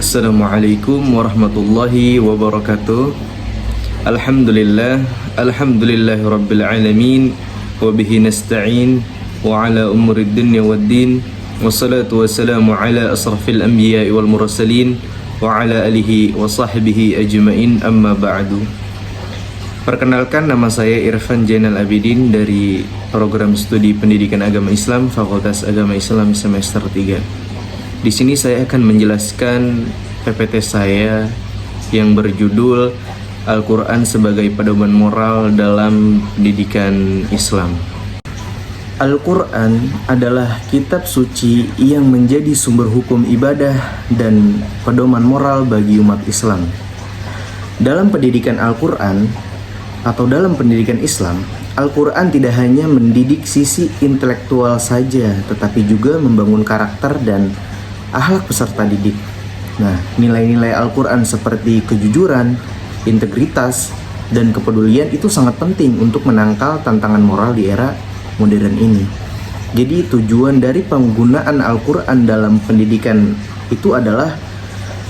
Assalamualaikum warahmatullahi wabarakatuh. Alhamdulillahi rabbil alamin. Wabihi nasta'in. Wa ala umuri dunya waddin. Wassalatu wassalamu ala asrafil anbiya'i wal mursalin. Wa ala alihi wa sahbihi ajma'in, amma ba'du. Perkenalkan, nama saya Irfan Jainal Abidin dari program studi Pendidikan Agama Islam Fakultas Agama Islam semester 3. Di sini saya akan menjelaskan PPT saya yang berjudul Al-Quran sebagai pedoman moral dalam pendidikan Islam. Al-Quran adalah kitab suci yang menjadi sumber hukum ibadah dan pedoman moral bagi umat Islam. Dalam pendidikan Al-Quran atau dalam pendidikan Islam, Al-Quran tidak hanya mendidik sisi intelektual saja, tetapi juga membangun karakter dan akhlak peserta didik. Nah, nilai-nilai Al-Quran seperti kejujuran, integritas, dan kepedulian itu sangat penting untuk menangkal tantangan moral di era modern ini. Jadi tujuan dari penggunaan Al-Quran dalam pendidikan itu adalah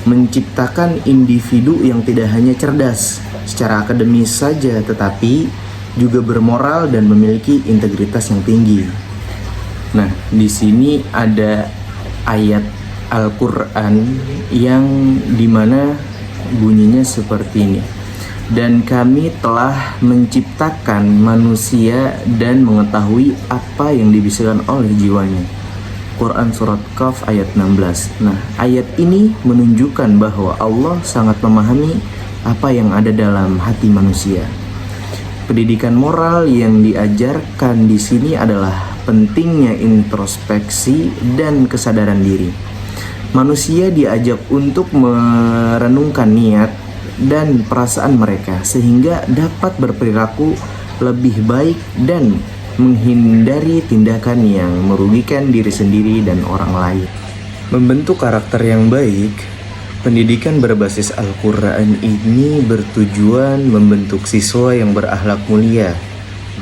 menciptakan individu yang tidak hanya cerdas secara akademis saja, tetapi juga bermoral dan memiliki integritas yang tinggi. Nah, di sini ada ayat Al-Quran yang dimana bunyinya seperti ini. Dan kami telah menciptakan manusia dan mengetahui apa yang dibisikan oleh jiwanya. Quran Surat Qaf ayat 16. Nah, ayat ini menunjukkan bahwa Allah sangat memahami apa yang ada dalam hati manusia. Pendidikan moral yang diajarkan di sini adalah pentingnya introspeksi dan kesadaran diri. Manusia diajak untuk merenungkan niat dan perasaan mereka sehingga dapat berperilaku lebih baik dan menghindari tindakan yang merugikan diri sendiri dan orang lain. Membentuk karakter yang baik, pendidikan berbasis Al-Quran ini bertujuan membentuk siswa yang berakhlak mulia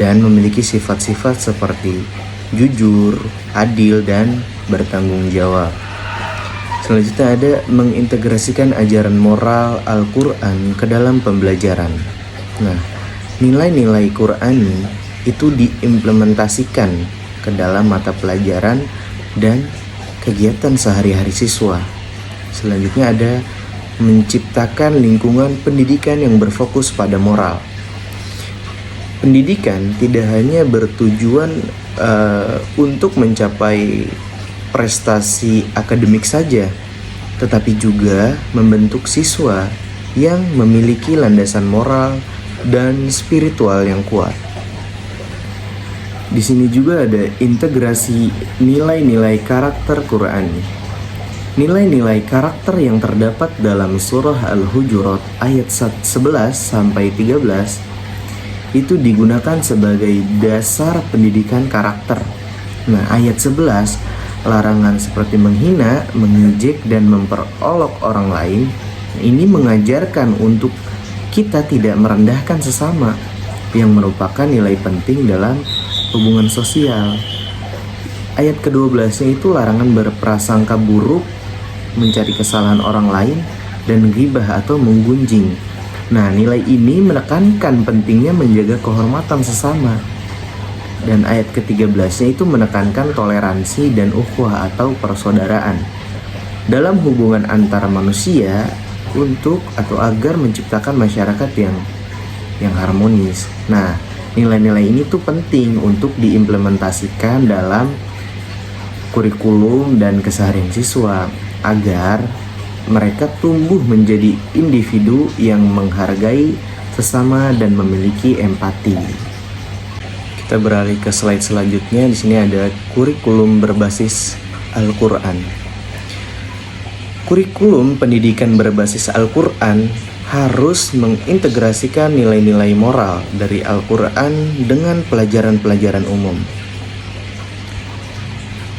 dan memiliki sifat-sifat seperti jujur, adil, dan bertanggung jawab. Selanjutnya ada mengintegrasikan ajaran moral Al-Quran ke dalam pembelajaran. Nah, nilai-nilai Qurani itu diimplementasikan ke dalam mata pelajaran dan kegiatan sehari-hari siswa. Selanjutnya ada menciptakan lingkungan pendidikan yang berfokus pada moral. Pendidikan tidak hanya bertujuan untuk mencapai prestasi akademik saja, tetapi juga membentuk siswa yang memiliki landasan moral dan spiritual yang kuat. Di sini juga ada integrasi nilai-nilai karakter Quran. Nilai-nilai karakter yang terdapat dalam surah Al-Hujurat ayat 11 sampai 13 itu digunakan sebagai dasar pendidikan karakter. Nah, ayat 11, larangan seperti menghina, mengejek, dan memperolok orang lain, ini mengajarkan untuk kita tidak merendahkan sesama, yang merupakan nilai penting dalam hubungan sosial. Ayat ke-12 itu larangan berprasangka buruk, mencari kesalahan orang lain, dan ghibah atau menggunjing. Nah, nilai ini menekankan pentingnya menjaga kehormatan sesama. Dan ayat ke-13 itu menekankan toleransi dan ukhuwah atau persaudaraan dalam hubungan antara manusia untuk atau agar menciptakan masyarakat yang harmonis. Nah, nilai-nilai ini tuh penting untuk diimplementasikan dalam kurikulum dan keseharian siswa agar mereka tumbuh menjadi individu yang menghargai sesama dan memiliki empati. Kita beralih ke slide selanjutnya. Di sini ada kurikulum berbasis Al-Quran. Kurikulum pendidikan berbasis Al-Quran harus mengintegrasikan nilai-nilai moral dari Al-Quran dengan pelajaran-pelajaran umum.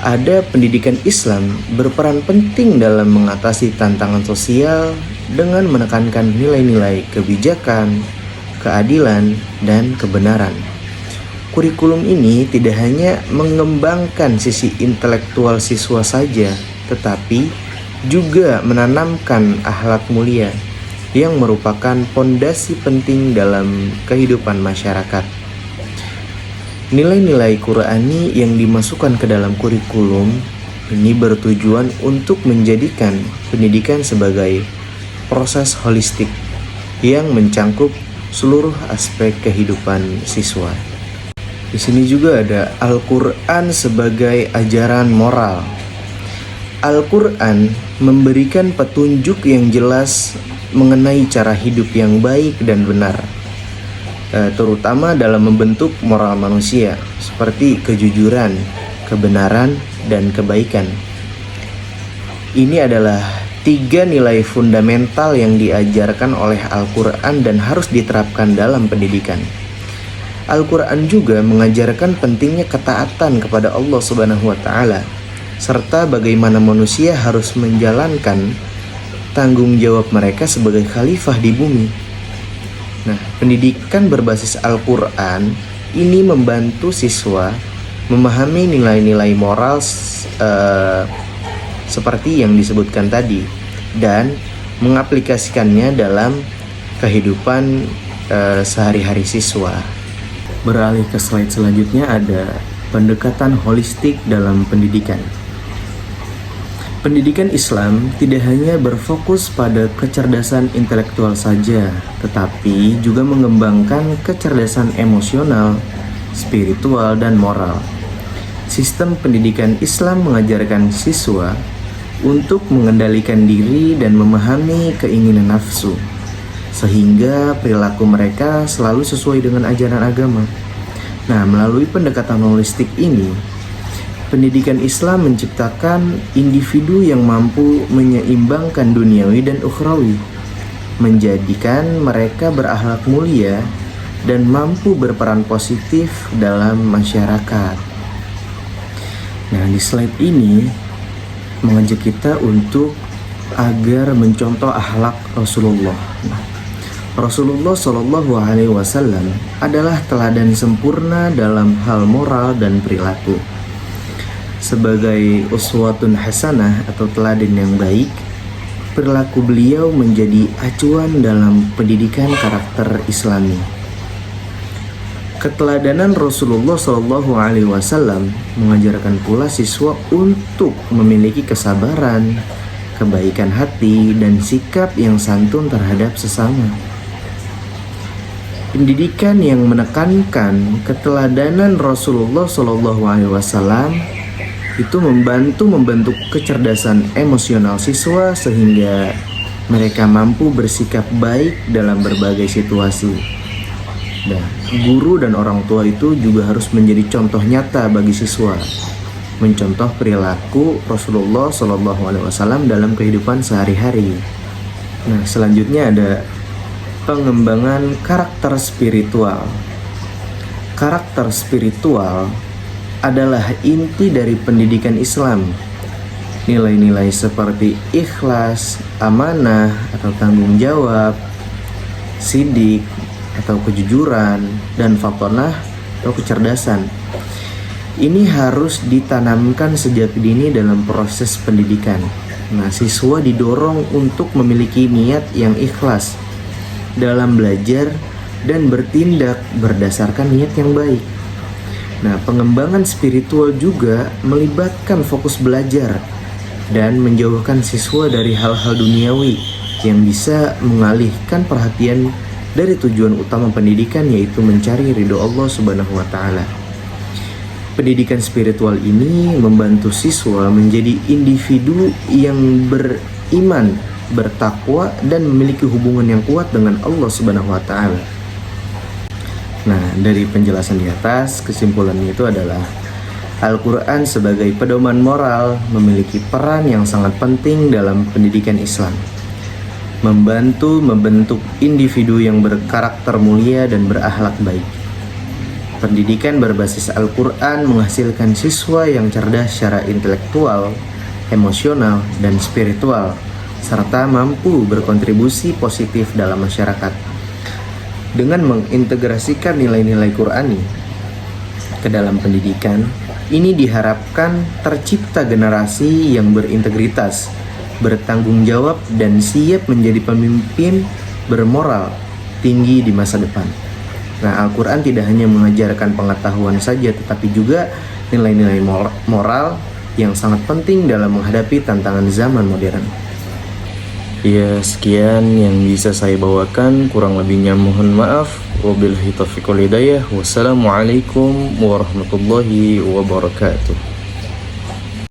Ada pendidikan Islam berperan penting dalam mengatasi tantangan sosial dengan menekankan nilai-nilai kebijakan, keadilan, dan kebenaran. Kurikulum ini tidak hanya mengembangkan sisi intelektual siswa saja, tetapi juga menanamkan akhlak mulia yang merupakan pondasi penting dalam kehidupan masyarakat. Nilai-nilai Qur'ani yang dimasukkan ke dalam kurikulum ini bertujuan untuk menjadikan pendidikan sebagai proses holistik yang mencangkup seluruh aspek kehidupan siswa. Di sini juga ada Al-Qur'an sebagai ajaran moral. Al-Qur'an memberikan petunjuk yang jelas mengenai cara hidup yang baik dan benar, terutama dalam membentuk moral manusia seperti kejujuran, kebenaran, dan kebaikan. Ini adalah 3 nilai fundamental yang diajarkan oleh Al-Qur'an dan harus diterapkan dalam pendidikan. Al-Qur'an juga mengajarkan pentingnya ketaatan kepada Allah Subhanahu wa taala serta bagaimana manusia harus menjalankan tanggung jawab mereka sebagai khalifah di bumi. Nah, pendidikan berbasis Al-Qur'an ini membantu siswa memahami nilai-nilai moral seperti yang disebutkan tadi dan mengaplikasikannya dalam kehidupan sehari-hari siswa. Beralih ke slide selanjutnya, ada pendekatan holistik dalam pendidikan. Pendidikan Islam tidak hanya berfokus pada kecerdasan intelektual saja, tetapi juga mengembangkan kecerdasan emosional, spiritual, dan moral. Sistem pendidikan Islam mengajarkan siswa untuk mengendalikan diri dan memahami keinginan nafsu, sehingga perilaku mereka selalu sesuai dengan ajaran agama. Nah, melalui pendekatan holistik ini, pendidikan Islam menciptakan individu yang mampu menyeimbangkan duniawi dan ukhrawi, menjadikan mereka berakhlak mulia dan mampu berperan positif dalam masyarakat. Nah, di slide ini mengajak kita untuk agar mencontoh akhlak Rasulullah. Rasulullah Shallallahu Alaihi Wasallam adalah teladan sempurna dalam hal moral dan perilaku. Sebagai uswatun hasanah atau teladan yang baik, perilaku beliau menjadi acuan dalam pendidikan karakter Islami. Keteladanan Rasulullah Shallallahu Alaihi Wasallam mengajarkan pula siswa untuk memiliki kesabaran, kebaikan hati, dan sikap yang santun terhadap sesama. Pendidikan yang menekankan keteladanan Rasulullah Shallallahu Alaihi Wasallam itu membentuk kecerdasan emosional siswa sehingga mereka mampu bersikap baik dalam berbagai situasi. Dan guru dan orang tua itu juga harus menjadi contoh nyata bagi siswa, mencontoh perilaku Rasulullah SAW dalam kehidupan sehari-hari. Nah, selanjutnya ada pengembangan karakter spiritual. Karakter spiritual adalah inti dari pendidikan Islam. Nilai-nilai seperti ikhlas, amanah atau tanggung jawab, sidik atau kejujuran, dan fatonah atau kecerdasan. Ini harus ditanamkan sejak dini dalam proses pendidikan. Nah, siswa didorong untuk memiliki niat yang ikhlas dalam belajar dan bertindak berdasarkan niat yang baik. Nah, pengembangan spiritual juga melibatkan fokus belajar dan menjauhkan siswa dari hal-hal duniawi yang bisa mengalihkan perhatian dari tujuan utama pendidikan, yaitu mencari ridho Allah Subhanahu wa taala. Pendidikan spiritual ini membantu siswa menjadi individu yang beriman, bertakwa, dan memiliki hubungan yang kuat dengan Allah Subhanahu wa taala. Nah, dari penjelasan di atas, kesimpulannya itu adalah Al-Quran sebagai pedoman moral memiliki peran yang sangat penting dalam pendidikan Islam, membantu membentuk individu yang berkarakter mulia dan berakhlak baik. Pendidikan berbasis Al-Quran menghasilkan siswa yang cerdas secara intelektual, emosional, dan spiritual, serta mampu berkontribusi positif dalam masyarakat. Dengan mengintegrasikan nilai-nilai Qur'ani ke dalam pendidikan, ini diharapkan tercipta generasi yang berintegritas bertanggung jawab, dan siap menjadi pemimpin bermoral tinggi di masa depan. Nah, Al-Quran tidak hanya mengajarkan pengetahuan saja, tetapi juga nilai-nilai moral yang sangat penting dalam menghadapi tantangan zaman modern. Ya, sekian yang bisa saya bawakan. Kurang lebihnya mohon maaf. Wabillahi taufiq wal hidayah. Wassalamualaikum warahmatullahi wabarakatuh.